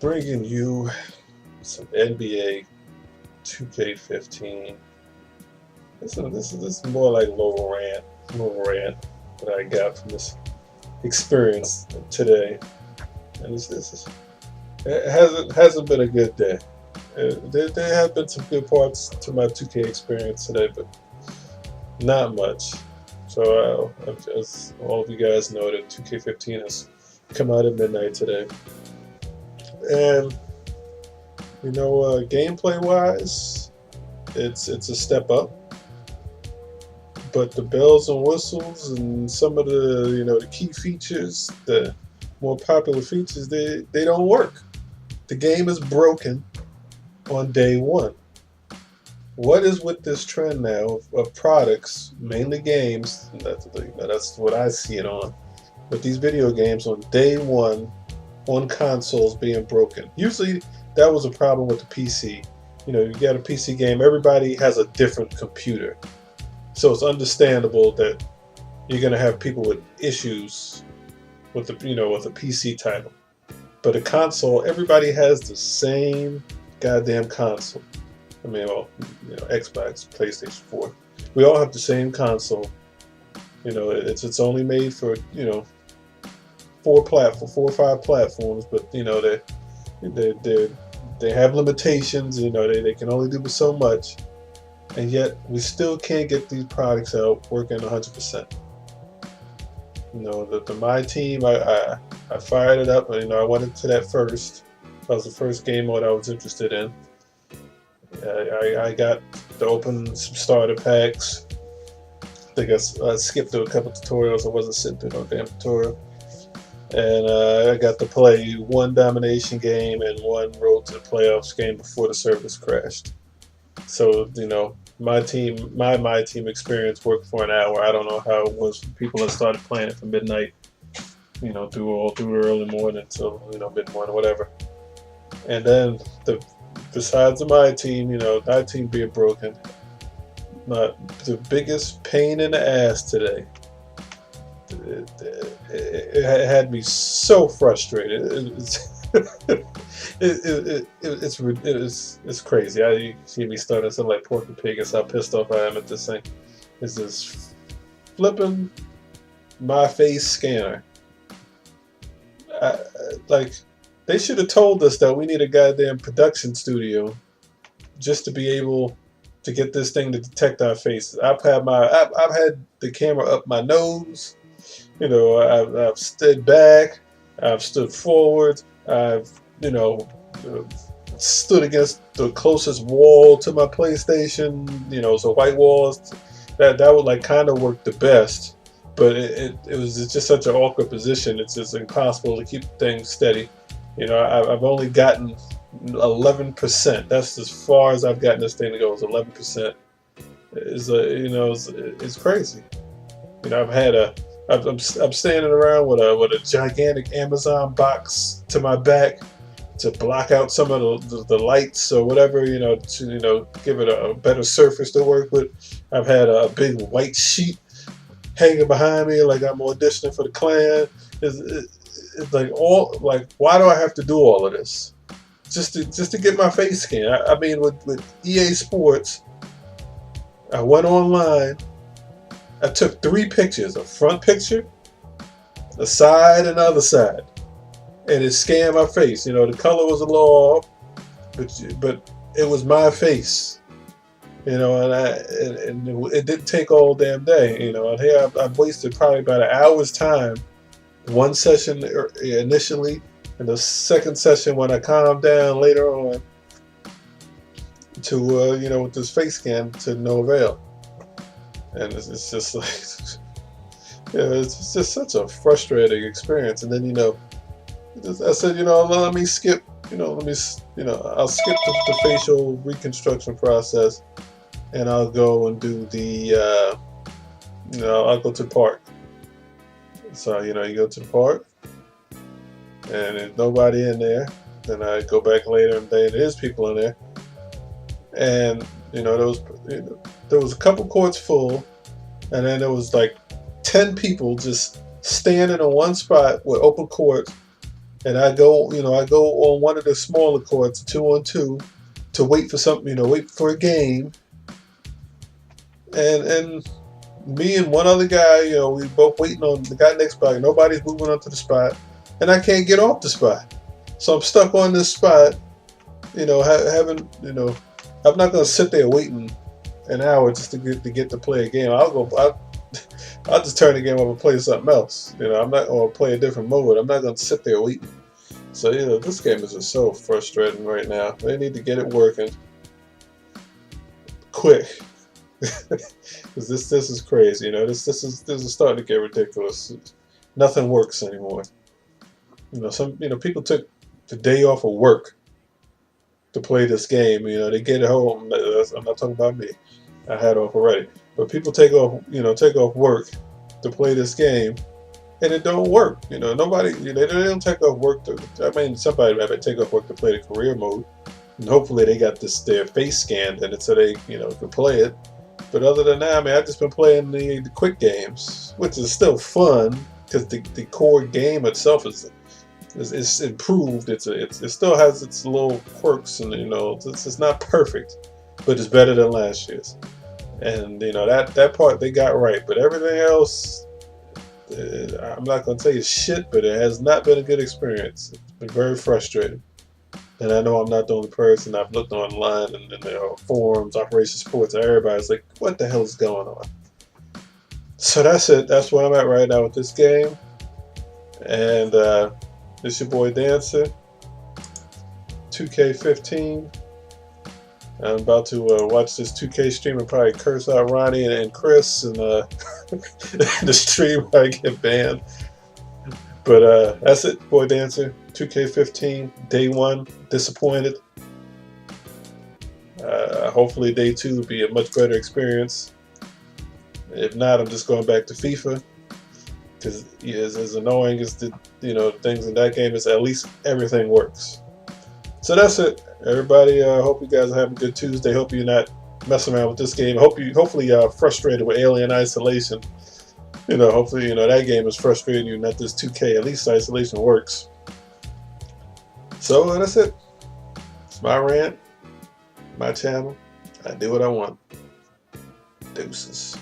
bringing you some NBA 2K15. This is more like little rant that I got from this experience today, and it hasn't been a good day. There have been some good parts to my 2K experience today, but not much. So, as all of you guys know, that 2K15 has come out at midnight today, and gameplay wise, it's a step up. But the bells and whistles and some of the key features, the more popular features, they don't work. The game is broken on day one. What is with this trend now of products, mainly games? That's what I see it on. But these video games on day one on consoles being broken. Usually that was a problem with the PC. You got a PC game, everybody has a different computer. So it's understandable that you're going to have people with issues with with a PC title. But a console, everybody has the same goddamn console. I mean, Xbox, PlayStation 4. We all have the same console. It's only made for four or five platforms, but they have limitations. They can only do so much, and yet we still can't get these products out working 100%. The My Team, I fired it up. I went into that first. That was the first game mode I was interested in. I got to open some starter packs. I think I skipped through a couple tutorials. I wasn't sitting through no damn tutorial. And I got to play one domination game and one road to the playoffs game before the service crashed. So, my team experience worked for an hour. I don't know how it was for people that started playing it from midnight, through early morning until, mid-morning, whatever. And then besides my team, my team being broken, the biggest pain in the ass today. It had me so frustrated. It's crazy. You see me starting something like Porky Pig. It's how pissed off I am at this thing. It's this flipping my face scanner. They should have told us that we need a goddamn production studio just to be able to get this thing to detect our faces. I've had the camera up my nose. I've stood back. I've stood forward. I've stood against the closest wall to my PlayStation. So white walls. That would kind of work the best, but it was just such an awkward position. It's just impossible to keep things steady. I've only gotten 11%. That's as far as I've gotten this thing to go. It's 11%. It's crazy. I'm standing around with a gigantic Amazon box to my back to block out some of the lights or whatever. To give it a better surface to work with. I've had a big white sheet hanging behind me like I'm auditioning for the Klan. It's why do I have to do all of this just to get my face scanned? I mean, with EA Sports, I went online. I took 3 pictures: a front picture, a side, and the other side, and it scanned my face. The color was a little off, but it was my face. And it didn't take all damn day. And here I've wasted probably about an hour's time. One session initially, and the second session when I calmed down later on to with this face scan to no avail. And it's just like it's just such a frustrating experience. And then I said let me skip I'll skip the facial reconstruction process, and I'll go and do the I'll go to the park. So, you go to the park, and there's nobody in there. Then I go back later and there's people in there. And, there was a couple courts full, and then there was 10 people just standing in one spot with open courts, and I go on one of the smaller courts, 2-on-2, to wait for something, wait for a game, and me and one other guy, we both waiting on the guy next by. Nobody's moving onto the spot, and I can't get off the spot, so I'm stuck on this spot. Having, I'm not gonna sit there waiting an hour just to get to play a game. I'll just turn the game over and play something else. I'm not gonna play a different mode. I'm not gonna sit there waiting. So this game is just so frustrating right now. They need to get it working quick. Because this is crazy. This is starting to get ridiculous. Nothing works anymore. Some people took the day off of work to play this game. They get it home. I'm not talking about me. I had off already. But people take off work to play this game, and it don't work. Nobody. They don't take off work to. I mean, somebody might take off work to play the career mode, and hopefully they got their face scanned in it so they can play it. But other than that, I mean, I've just been playing the quick games, which is still fun because the core game itself is improved. It still has its little quirks, and it's not perfect, but it's better than last year's. And that part they got right, but everything else, I'm not gonna tell you shit, but it has not been a good experience. It's been very frustrating. And I know I'm not the only person. I've looked online and forums, Operation Sports, and everybody's like, what the hell is going on? So that's it. That's where I'm at right now with this game. And it's your boy Dancer, 2K15. I'm about to watch this 2K stream and probably curse out Ronnie and Chris and the stream where I get banned. But that's it, boy Dancer. 2K15, day 1, disappointed. Hopefully day 2 will be a much better experience. If not, I'm just going back to FIFA. Because as annoying as the things in that game is, at least everything works. So that's it, everybody. Hope you guys are having a good Tuesday. Hope you're not messing around with this game. Hopefully you're frustrated with Alien Isolation. Hopefully that game is frustrating you, not this 2K. At least Isolation works. So that's it. It's my rant, my channel. I do what I want. Deuces.